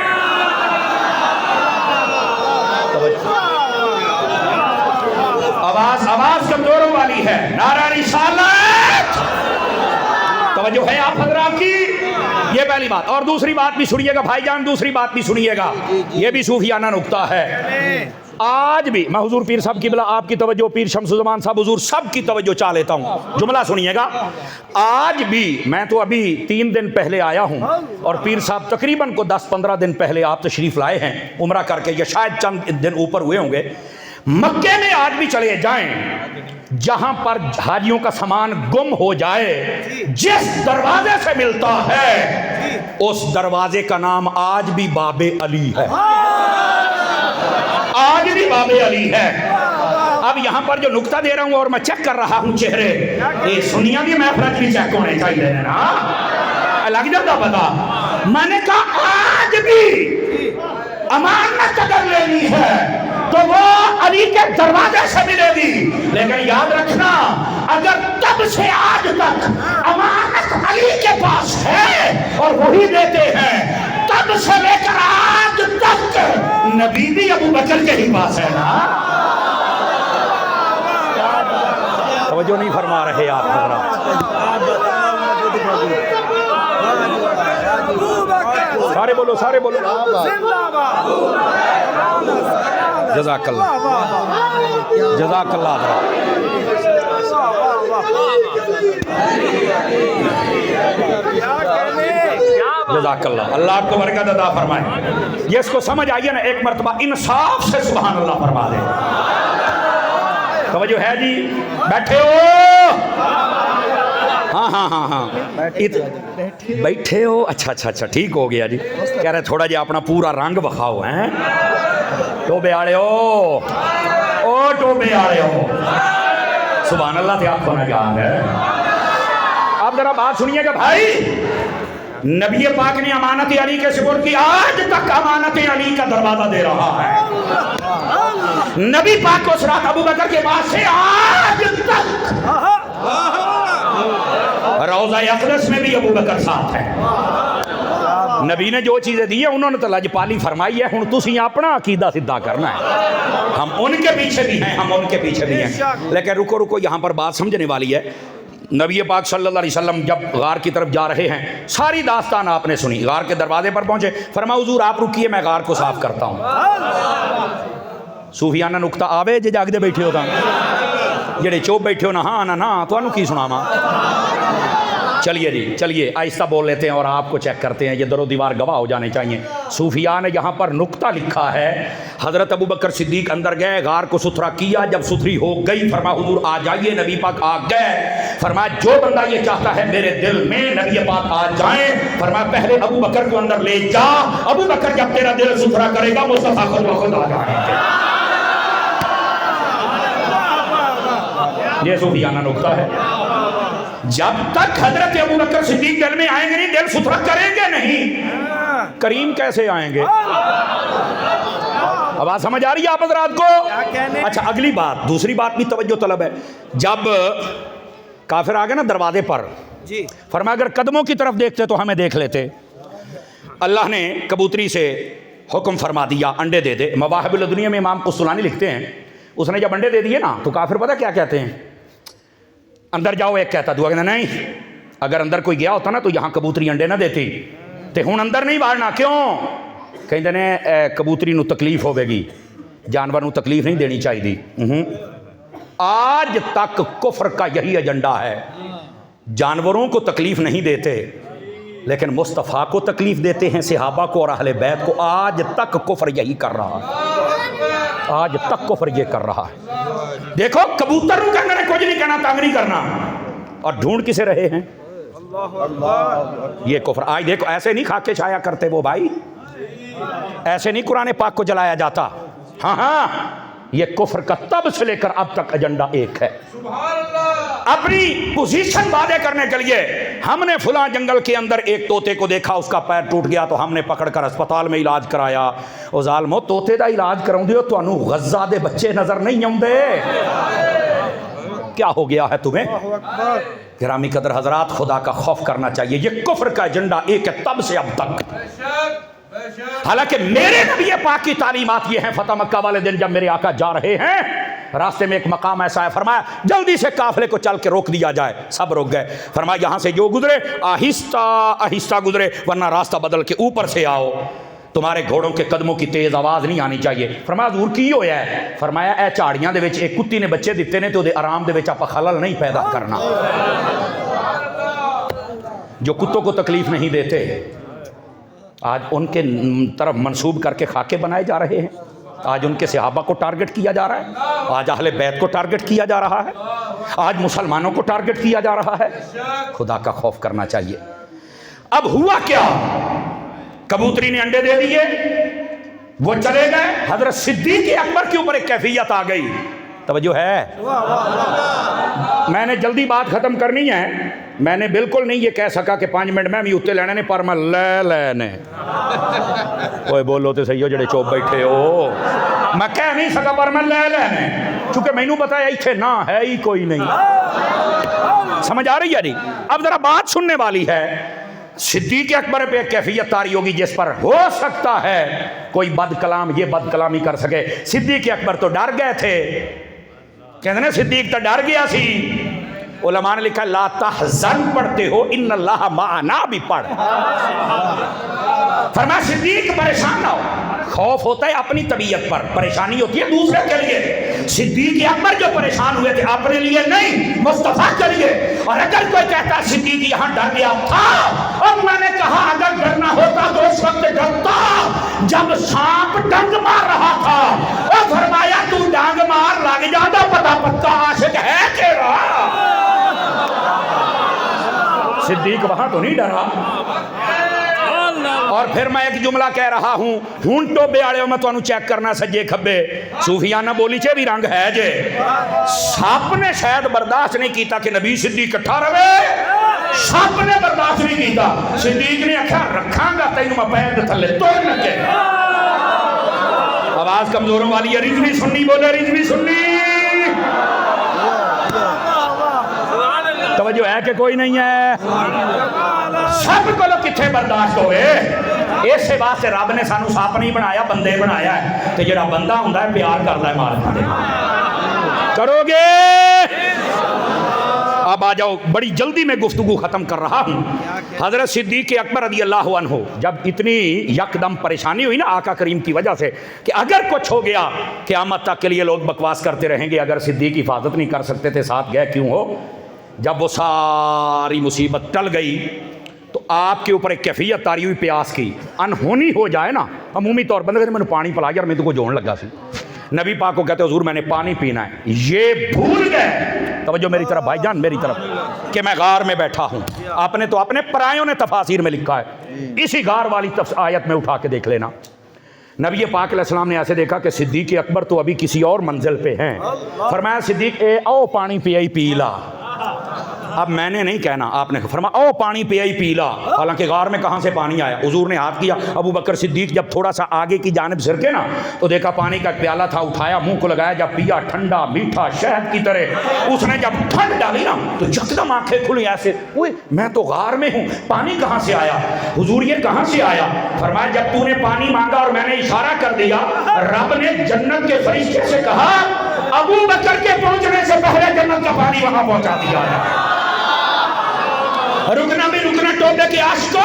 آواز کمزوروں والی ہے، نعرہ رسالت، توجہ ہے آپ حضرات کی؟ یہ پہلی بات۔ اور دوسری بات بھی سنیے گا بھائی جان، دوسری بات بھی سنیے گا، یہ بھی صوفیانہ نکتہ ہے۔ آج بھی میں حضور پیر صاحب کی بلا آپ کی توجہ، پیر شمس الزمان صاحب حضور سب کی توجہ چاہ لیتا ہوں، جملہ سنیے گا۔ آج بھی میں تو ابھی 3 دن پہلے آیا ہوں، اور پیر صاحب تقریباً کو 10-15 دن پہلے آپ تشریف لائے ہیں عمرہ کر کے، یا شاید چند دن اوپر ہوئے ہوں گے۔ مکے میں آج بھی چلے جائیں، جہاں پر حاجیوں کا سامان گم ہو جائے، جس دروازے سے ملتا ہے اس دروازے کا نام آج بھی باب علی ہے، آج بھی باب علی ہے۔ اب یہاں پر جو نکتہ دے رہا ہوں اور میں چیک کر رہا ہوں چہرے، یہ سنیا بھی میں فرج بھی چیک ہونے چاہیے نا، لگ جاتا پتا۔ میں نے کہا آج بھی امانت اگر لینی ہے تو وہ علی کے دروازے سے ملے گی، لیکن یاد رکھنا اگر تب سے آج تک امانت علی کے پاس ہے اور وہی دیتے ہیں، تب سے لے کر آج تک نبی بھی ابو بکر کے ہی پاس ہے نا۔ توجہ نہیں فرما رہے آپ حضرات، سارے بولو سارے بولو، جزاک اللہ جزاک اللہ حضرات۔ جزاک اللہ، اللہ آپ کو برکت عطا فرمائے۔ یہ اس کو سمجھ آئیے نا، ایک مرتبہ انصاف سے سبحان اللہ فرما دے۔ توجہ ہے جی، بیٹھے ہو ہاں ہاں ہاں ہاں بیٹھے ہو, اچھا اچھا اچھا ٹھیک ہو گیا جی. کہہ رہے تھوڑا جی اپنا پورا رنگ بکھاؤ ہیں. ٹوبے آڑے ہو, او ٹوبے آڑے ہو, سبحان اللہ تھے آپ کو نہ یاد ہے. آپ ذرا بات سنیے گا بھائی, نبی پاک نے امانت علی کے سپرد کی, آج تک امانت علی کا دروازہ دے رہا ہے. نبی پاک کو صراط ابو بکر کے بعد سے آج تک روضہ اقدس میں بھی ابو بکر ساتھ ہے. نبی نے جو چیزیں دی ہیں انہوں نے تو لجپالی فرمائی ہے, ہن تسی اپنا عقیدہ سدھا کرنا ہے. ہم ان کے پیچھے بھی ہیں, ہم ان کے پیچھے بھی ہیں. لیکن رکو رکو, یہاں پر بات سمجھنے والی ہے. نبی پاک صلی اللہ علیہ وسلم جب غار کی طرف جا رہے ہیں, ساری داستان آپ نے سنی. غار کے دروازے پر پہنچے, فرمایا حضور آپ رکیے میں غار کو صاف کرتا ہوں. صوفیانہ نکتہ آوے جے جاگدے بیٹھے ہو, جڑے چوپ بیٹھے ہو نا ہاں نا نا تو انہوں کی سناما. چلیے جی چلیے آہستہ بول لیتے ہیں اور آپ کو چیک کرتے ہیں, یہ در و دیوار گواہ ہو جانے چاہیے. صوفیاء نے یہاں پر نکتہ لکھا ہے, حضرت ابو بکر صدیق اندر گئے, غار کو ستھرا کیا, جب ستھری ہو گئی فرمایا حضور آ جائیے. نبی پاک آ گئے, فرمایا جو بندہ یہ چاہتا ہے میرے دل میں نبی پاک آ جائیں. فرمایا پہلے ابو بکر کو اندر لے جا, ابو بکر جب تیرا دل ستھرا کرے گا مصطفیٰ خود بخود آ جائیں گے. یہ صوفیانہ نکتہ ہے. جب تک حضرت ابو بکر صدیق دل میں آئیں گے نہیں, دل ستھرا کریں گے نہیں, کریم کیسے آئیں گے؟ آواز سمجھ آ رہی ہے آپ حضرات کو؟ اچھا اگلی بات, دوسری بات بھی توجہ طلب ہے. جب کافر آ گئے نا دروازے پر, فرمایا اگر قدموں کی طرف دیکھتے تو ہمیں دیکھ لیتے. اللہ نے کبوتری سے حکم فرما دیا انڈے دے دے. مواہب الدنیا میں امام قسطلانی لکھتے ہیں, اس نے جب انڈے دے دیے نا تو کافر پتہ کیا کہتے ہیں, اندر جاؤ. ایک کہتا, دعا کہتا نہیں, اگر اندر کوئی گیا ہوتا نا تو یہاں کبوتری انڈے نہ دیتی تے ہن اندر نہیں بارنا. کیوں؟ کہتے نے کبوتری نو تکلیف ہوے گی, جانور نو تکلیف نہیں دینی چاہیے. آج تک کفر کا یہی ایجنڈا ہے, جانوروں کو تکلیف نہیں دیتے لیکن مصطفیٰ کو تکلیف دیتے ہیں, صحابہ کو اور اہل بیت کو. آج تک کفر یہی کر رہا ہے, آج تک کفر یہ کر رہا ہے. دیکھو کبوتر نو کہنا کچھ نہیں کہنا, تنگ نہیں کرنا, اور ڈھونڈ کسے رہے ہیں یہ کفر. آج دیکھو ایسے نہیں کھا کے چھایا کرتے وہ بھائی, ایسے نہیں قرآن پاک کو جلایا جاتا. ہاں ہاں, یہ کفر کا تب سے لے کر اب تک ایجنڈا ایک ہے. اپنی پوزیشن وعدے کرنے کے لیے, ہم نے فلاں جنگل کے اندر ایک طوطے کو دیکھا, اس کا پیر ٹوٹ گیا تو ہم نے پکڑ کر اسپتال میں علاج کرایا. او ظالمو, طوطے دا علاج کراؤں دیو تو انہوں غزہ دے بچے نظر نہیں آؤں دے. کیا ہو گیا ہے تمہیں؟ گرامی قدر حضرات, خدا کا خوف کرنا چاہیے. یہ کفر کا ایجنڈا ایک ہے تب سے اب تک. حالانکہ میرے نبی پاک کی تعلیمات یہ ہیں. فتح مکہ والے دن جب میرے آقا جا رہے ہیں, راستے میں ایک مقام ایسا ہے, فرمایا جلدی سے قافلے کو چل کے روک دیا جائے. سب رک گئے. فرمایا یہاں سے جو گزرے آہستہ آہستہ گزرے, ورنہ راستہ بدل کے اوپر سے آؤ, تمہارے گھوڑوں کے قدموں کی تیز آواز نہیں آنی چاہیے. فرمایا حضور کی ہویا ہے؟ فرمایا اے جھاڑیاں دے وچ ایک کتی نے بچے دیتے نے, تو دے آرام دے وچ آپ خلل نہیں پیدا کرنا. جو کتوں کو تکلیف نہیں دیتے آج ان کے طرف منسوب کر کے خاکے بنائے جا رہے ہیں. آج ان کے صحابہ کو ٹارگٹ کیا جا رہا ہے, آج اہل بیت کو ٹارگٹ کیا جا رہا ہے, آج مسلمانوں کو ٹارگٹ کیا جا رہا ہے. خدا کا خوف کرنا چاہیے. اب ہوا کیا, کبوتری نے انڈے دے دیے, وہ چلے گئے. حضرت صدیق اکبر کے اوپر ایک کیفیت آ گئی. توجہ ہے, میں نے جلدی بات ختم کرنی ہے. میں نے بالکل نہیں یہ کہہ سکا کہ 5 منٹ میں بھی اتنے لینے نے, پر میں لے لینے. اوے بولو تو صحیح ہو جڑے چوپ بیٹھے ہو, میں کہہ نہیں سکا پر میں لے لینے, چونکہ میں نے بتایا ایتھے نہ ہے ہی کوئی نہیں. سمجھ آ رہی ہے جی؟ اب ذرا بات سننے والی ہے. صدیق اکبر پہ ایک کیفیت طاری ہوگی جس پر ہو سکتا ہے کوئی بد کلام یہ بد کلامی کر سکے. صدیق اکبر تو ڈر گئے تھے, کہتے ہیں صدیق تو ڈر گیا سی. علماء نے لکھا لا تحزن پڑھتے ہو, ان اللہ معنا بھی پڑھ. فرمایا صدیق پریشان نہ ہو. خوف ہوتا ہے اپنی طبیعت پر, پریشانی ہوتی ہے دوسرے کے لیے. صدیق اکبر جو پریشان ہوئے تھے اپنے لیے نہیں, مصطفیٰ کے لیے. اور اگر کوئی کہتا ہے صدیق یہاں ڈر گیا تھا, اور میں نے کہا اگر ڈرنا ہوتا تو اس وقت ڈرتا جب سانپ ڈنگ مار رہا تھا. اور فرمایا تو ڈانگ مار لگ جاتا, پتا پتا عاشق ہے تیرا. صدیق وہاں تو نہیں ڈرا. اور پھر میں ایک جملہ کہہ رہا ہوں, ہوں ٹوبے والے میں تمہیں چیک کرنا سجے کھبے, صوفیانہ بولی چے بھی رنگ ہے جے. سپ نے شاید برداشت نہیں کیتا کہ نبی صدیق کٹھا رہے, سپ نے برداشت نہیں کیتا. صدیق نے آخیا رکھاں گا تینوں میں پیر دے تھلے توڑ لگے. آواز کمزوروں والی ہے, رجوی سننی بولے, رجوی سننی. توجہ ہے کہ کوئی نہیں ہے؟ سب کو کتنے برداشت ہوئے. اس واسطے رب نے سانو سپ نہیں بنایا, بندے بنایا ہے. تو جڑا بندہ ہوتا ہے پیار کرتا ہے مالک کرو گے. اب آ جاؤ, بڑی جلدی میں گفتگو ختم کر رہا ہوں. حضرت صدیق اکبر رضی اللہ عنہ جب اتنی یکدم پریشانی ہوئی نا آقا کریم کی وجہ سے کہ اگر کچھ ہو گیا قیامت تک کے لیے لوگ بکواس کرتے رہیں گے, اگر صدیق حفاظت نہیں کر سکتے تھے ساتھ گئے کیوں ہو. جب وہ ساری مصیبت ٹل گئی تو آپ کے اوپر ایک کیفیت تاری ہوئی پیاس کی. انہونی ہو جائے نا عمومی طور پر میں نے پانی پلا یار, میں تو کو جوڑن لگا سی. نبی پاک کو کہتے حضور میں نے پانی پینا ہے, یہ بھول گئے. توجہ میری طرف بھائی جان, میری طرف, کہ میں غار میں بیٹھا ہوں. آپ نے تو اپنے پرایوں نے تفاسیر میں لکھا ہے, اسی غار والی آیت میں اٹھا کے دیکھ لینا. نبی پاک علیہ السلام نے ایسے دیکھا کہ صدیق اکبر تو ابھی کسی اور منزل پہ ہیں. فرمایا صدیق او پانی پی لا. اب میں نے نہیں کہنا, آپ نے فرمایا او پانی پی لا. حالانکہ غار میں کہاں سے پانی آیا؟ حضور نے ہاتھ کیا. ابو بکر صدیق جب تھوڑا سا آگے کی جانب سرکے نا تو دیکھا پانی کا پیالہ تھا, اٹھایا منہ کو لگایا, جب پیا ٹھنڈا میٹھا شہد کی طرح. اس نے جب ٹھنڈ ڈالی نا تو یکدم آنکھیں کھلی ایسے, اوئے میں تو غار میں ہوں, پانی کہاں سے آیا؟ حضور یہ کہاں سے آیا؟ فرمایا جب تو نے پانی مانگا اور میں نے اشارہ کر دیا, رب نے جنت کے فرشتے سے کہا ابو بکر کے پہنچنے سے پہلے جنت کا پانی وہاں پہنچا دیا. رکنا بھی رکنا ٹوبے کے عاشقوں.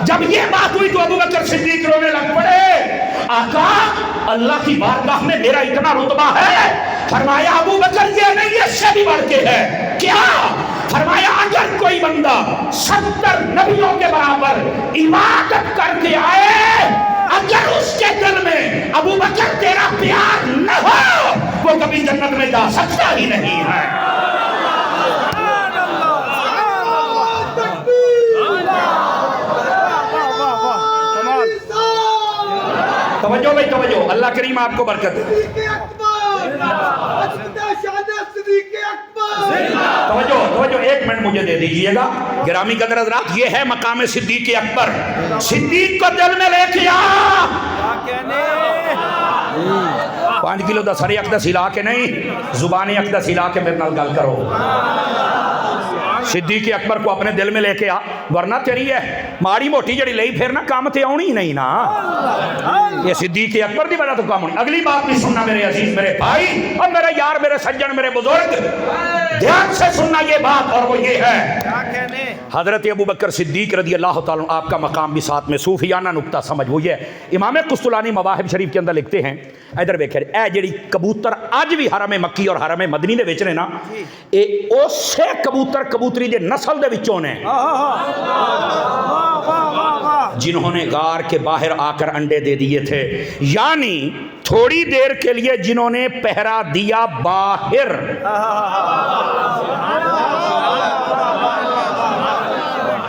جب یہ بات ہوئی تو ابو بکر صدیق رونے لگ پڑے. آقا اللہ کی بارگاہ میں میرا اتنا رتبہ ہے. فرمایا ابو بکر یہ نہیں, اس سے بھی بڑھ کے ہے. کیا؟ فرمایا اگر کوئی بندہ 70 نبیوں کے برابر عبادت کر کے آئے, اگر اس کے دل میں ابو بکر تیرا پیار نہ ہو وہ کبھی جنت میں جا سکتا ہی نہیں ہے. توجہ بھائی توجہ, اللہ کریم آپ کو برکت دے. توجہ ایک منٹ مجھے دے دیجئے گا گرامی قدر حضرات. یہ ہے مقام صدیق اکبر. صدیق کو دل میں لے کے آ. 5 کلو دا سارے اقدس ہلا کے نہیں, زبانی اقدس ہلا کے میرے نال گل کرو. صدیق اکبر کو اپنے دل میں لے کے آ, ورنہ تیری ہے ماڑی موٹی جڑی لئی پھرنا کام تے آنی نہیں نا. یہ صدیق اکبر دی وجہ تو کام ہونی. اگلی بات بھی سننا میرے عزیز, میرے بھائی اور میرے یار, میرے سجن, میرے بزرگ, دھیان سے سننا یہ بات. اور وہ یہ ہے حضرت ابو بکر صدیق رضی اللہ تعالیٰ آپ کا مقام بھی ساتھ میں صوفیانہ نکتہ سمجھ. وہ یہ امام قسطلانی مواہب شریف کے اندر لکھتے ہیں, ادھر ویکھے اے جڑی کبوتر اج بھی حرم مکی اور حرم مدنی دے وچ نے نا, اے اسے کبوتری دے نسل دے وچوں نے جنہوں نے غار کے باہر آ کر انڈے دے دیے تھے. یعنی تھوڑی دیر کے لیے جنہوں نے پہرا دیا باہر.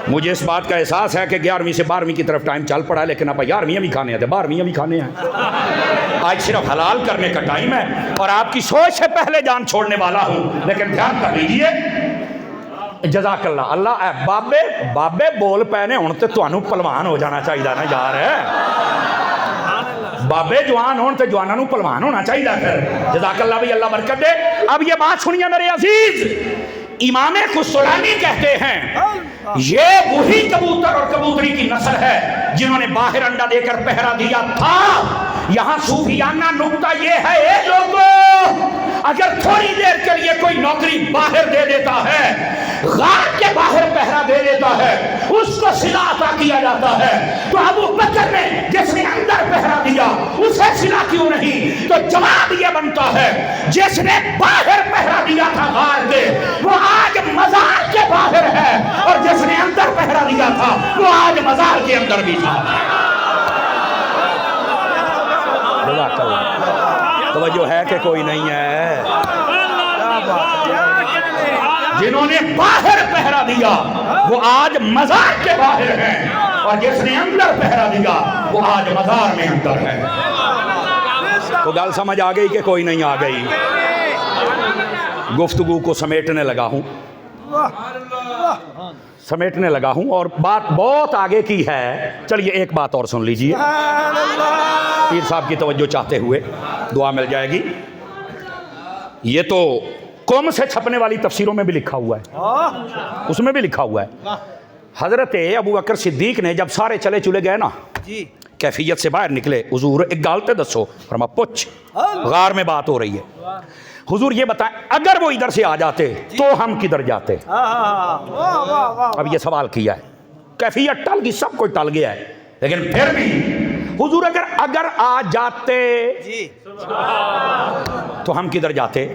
مجھے اس بات کا احساس ہے کہ 11ویں سے 12ویں کی طرف ٹائم چل پڑا ہے, لیکن اب 11ویں بھی کھانے ہیں, 12ویں بھی کھانے ہیں. آج صرف حلال کرنے کا ٹائم ہے اور آپ کی سوچ سے پہلے جان چھوڑنے والا ہوں, لیکن دھیان کر لیجیے. جزاک اللہ. اللہ اے بابے بول پینے ہوں تے تانوں پلوان ہو جانا چاہیے نا یار. بابے جوان ہون تے جواناں نوں پلوان ہونا چاہیے پھر. جزاک اللہ بھی, اللہ برکت دے. اب یہ بات سنیے میرے عزیز, امام قسطلانی کہتے ہیں یہ وہی کبوتر اور کبوتری کی نسل ہے جنہوں نے باہر انڈا دے کر پہرا دیا تھا. یہاں صوفیانہ نکتہ یہ ہے, اے لوگوں اگر تھوڑی دیر کے لیے کوئی نوکری باہر دے دیتا ہے, غار کے باہر پہرا دے دیتا ہے, اس کو صلہ عطا کیا جاتا ہے, تو ابو بکر نے جس نے اندر پہرا دیا اسے صلہ کیوں نہیں؟ تو جواب یہ بنتا ہے جس نے باہر پہرا دیا تھا غار کے وہ آج مزار کے باہر ہے, اور جس نے اندر پہرا دیا تھا وہ آج مزار کے اندر بھی تھا. توجہ ہے کہ کوئی نہیں ہے؟ جنہوں نے باہر پہرا دیا وہ آج مزار کے باہر ہیں، اور جس نے اندر پہرا دیا وہ آج مزار میں اندر ہے۔ تو گل سمجھ آ گئی کہ کوئی نہیں آ گئی؟ گفتگو کو سمیٹنے لگا ہوں اور بات بہت آگے کی ہے۔ چلیے ایک بات اور سن لیجئے، پیر صاحب کی توجہ چاہتے ہوئے، دعا مل جائے گی۔ یہ تو قوم سے چھپنے والی تفسیروں میں بھی لکھا ہوا ہے، اس میں بھی لکھا ہوا ہے۔ حضرت ابو بکر صدیق نے جب سارے چلے چلے گئے نا، کیفیت سے باہر نکلے، حضور ایک گالتے دسو، فرما پوچھ، غار میں بات ہو رہی ہے، حضور یہ بتائیں اگر وہ ادھر سے آ جاتے تو ہم کدھر جاتے؟ اب یہ سوال کیا ہے، کیفیت ٹل گئی، سب کچھ ٹل گیا ہے، لیکن پھر بھی حضور اگر آ جاتے تو ہم کدھر جاتے؟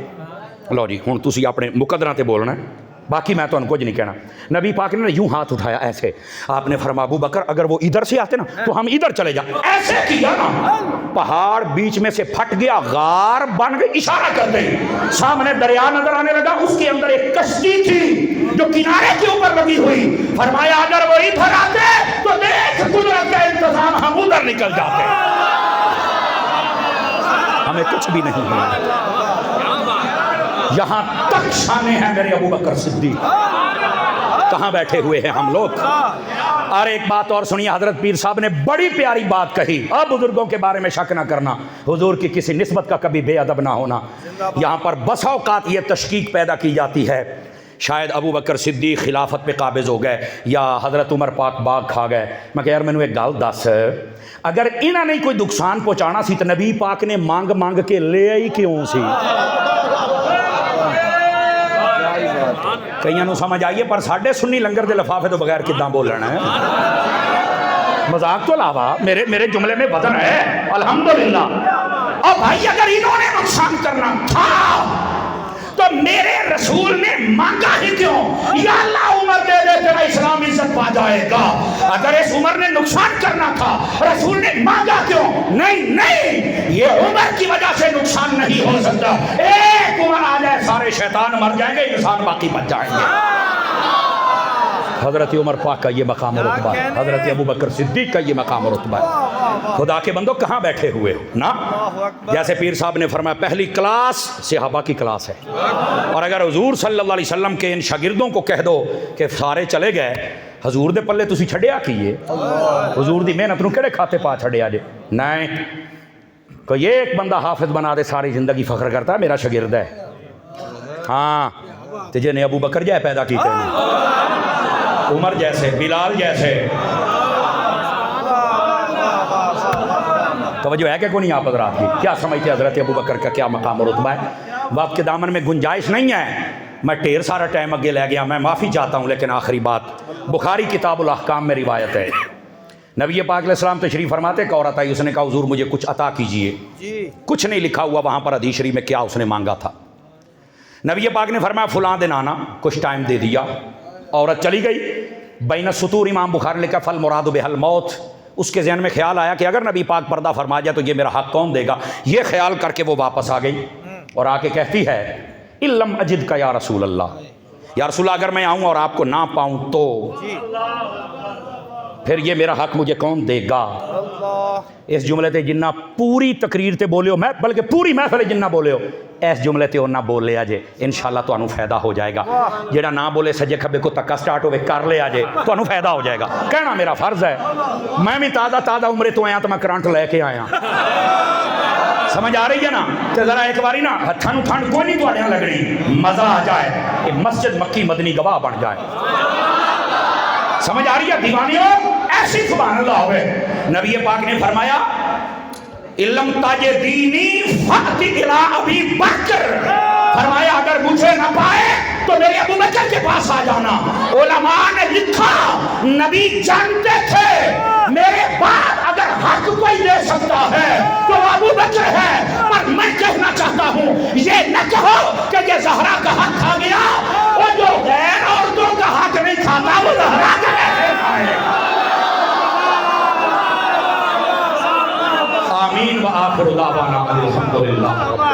لو جی ہوں تسی اپنے مقدرہ تے بولنا ہے، باقی میں تو ان کچھ نہیں کہنا۔ نبی پاک نے یوں ہاتھ اٹھایا ایسے، آپ نے فرمایا ابو بکر اگر وہ ادھر سے آتے نا تو ہم ادھر چلے جائیں، ایسے کیا نا، پہاڑ بیچ میں سے پھٹ گیا، غار بن گئی، اشارہ کر دیں، سامنے دریا نظر آنے لگا، اس کے اندر ایک کشتی تھی جو کنارے کے اوپر لگی ہوئی، فرمایا اگر وہ ادھر آتے تو دیکھ قدرت کا انتظام، ہم ادھر نکل جاتے، ہمیں کچھ بھی نہیں ہے۔ یہاں تک شانے ہیں میرے ابو بکر صدیق، کہاں بیٹھے ہوئے ہیں ہم لوگ۔ اور ایک بات اور سنیے، حضرت پیر صاحب نے بڑی پیاری بات کہی، اب بزرگوں کے بارے میں شک نہ کرنا، حضور کی کسی نسبت کا کبھی بے ادب نہ ہونا۔ یہاں پر بسا اوقات یہ تشکیک پیدا کی جاتی ہے، شاید ابو بکر صدیق خلافت پہ قابض ہو گئے یا حضرت عمر پاک باغ کھا گئے۔ میں کہ یار مینوں ایک گل دس، اگر انہاں نے کوئی نقصان پہنچانا سی تو نبی پاک نے مانگ مانگ کے لے آئی کیوں سی؟ کئیاں نو سمجھ آئیے، پر ساڈے سنی لنگر دے لفافے تو بغیر کداں بولنا ہے؟ مذاق تو علاوہ میرے جملے میں وزن ہے، الحمدللہ۔ اور بھائی اگر انہوں نے نقصان کرنا تھا تو میرے رسول نے مانگا ہی کیوں؟ یا اللہ عمر دے دے تیرا اسلام عزت پا جائے گا۔ اگر اس عمر نے نقصان کرنا تھا رسول نے مانگا کیوں؟ نہیں، یہ عمر کی وجہ سے نقصان نہیں ہو سکتا، ایک عمر آ جائے سارے شیطان مر جائیں گے، انسان باقی بچ جائیں گے۔ حضرت عمر پاک کا یہ مقام و رتبہ ہے، حضرت ابو بکر صدیق کا یہ مقام و رتبہ ہے۔ خدا کے بندو کہاں بیٹھے ہوئے ہو نا؟ جیسے پیر صاحب نے فرمایا پہلی کلاس صحابہ کی کلاس ہے، اور اگر حضور صلی اللہ علیہ وسلم کے ان شاگردوں کو کہہ دو کہ سارے چلے گئے، حضور دے پلے تسی چھڑیا کیے، حضور دی محنت نو کیڑے کھاتے پا چھڑیا جے؟ نہیں، کوئی ایک بندہ حافظ بنا دے ساری زندگی فخر کرتا ہے میرا شاگرد ہے، ہاں تجھے نے ابو بکر جائے پیدا کیتے ہیں، عمر جیسے، بلال جیسے۔ توجہ ہے کہ کوئی نہیں آپ حضرات کی؟ کیا سمجھتے حضرت ابو بکر کا کیا مقام و رتبہ ہے؟ وقت کے دامن میں گنجائش نہیں ہے، میں ڈھیر سارا ٹائم اگے لے گیا، میں معافی چاہتا ہوں، لیکن آخری بات بخاری کتاب الاحکام میں روایت ہے، نبی پاک علیہ السلام تشریف فرماتے، ایک عورت آئی، اس نے کہا حضور مجھے کچھ عطا کیجئے، کچھ نہیں لکھا ہوا وہاں پر حدیث شریف میں کیا اس نے مانگا تھا۔ نبی پاک نے فرمایا فلاں دن آنا، کچھ ٹائم دے دیا، عورت چلی گئی، بین السطور امام بخاری لکھا فالمراد بہل موت، اس کے ذہن میں خیال آیا کہ اگر نبی پاک پردہ فرما جائے تو یہ میرا حق کون دے گا؟ یہ خیال کر کے وہ واپس آ گئی اور آ کے کہتی ہے اِلَّمْ أَجِدْكَ یا رسول اللہ، یا رسول اللہ اگر میں آؤں اور آپ کو نہ پاؤں تو پھر یہ میرا حق مجھے کون دے گا؟ اس جملے تے جنہ پوری تقریر تے بولے ہو، میں بلکہ پوری محفل جنہ بولے ہو اس جملے تے نہ بول لیا جے، انشاءاللہ تو انہوں فائدہ ہو جائے گا۔ جیڑا نہ بولے سجے کھبے کو تکا سٹارٹ ہوئے کر لیا جے تو انہوں فائدہ ہو جائے گا، کہنا میرا فرض ہے۔ میں بھی تازہ عمرے تو آیا تو میں کرنٹ لے کے آیا، سمجھ آ رہی ہے نا؟ تو ذرا ایک باری نا ہتھانو ٹھنڈ کوئی نہیں توڑیاں لگنی، مزہ آ جائے کہ مسجد مکی مدنی گواہ بن جائے، سمجھ آ رہی ہے دیوانیوں؟ ایسی سبحان اللہ ہوئے۔ نبی پاک نے فرمایا علم تاج دینی فقط الى ابی بکر، فرمایا اگر مجھے نہ پائے تو میرے ابو بکر کے پاس آ جانا۔ علماء نے لکھا نبی جانتے تھے میرے بعد اگر حق کوئی لے سکتا ہے تو ابو بکر ہے، پر میں کہنا چاہتا ہوں یہ نہ کہو کہ یہ زہرا کا حق کھا گیا، اور جو غیر عورتوں کا حق نہیں کھاتا وہ زہرا کا کیسے کھائے گا؟ آمین و آخر دعوانا الحمدللہ۔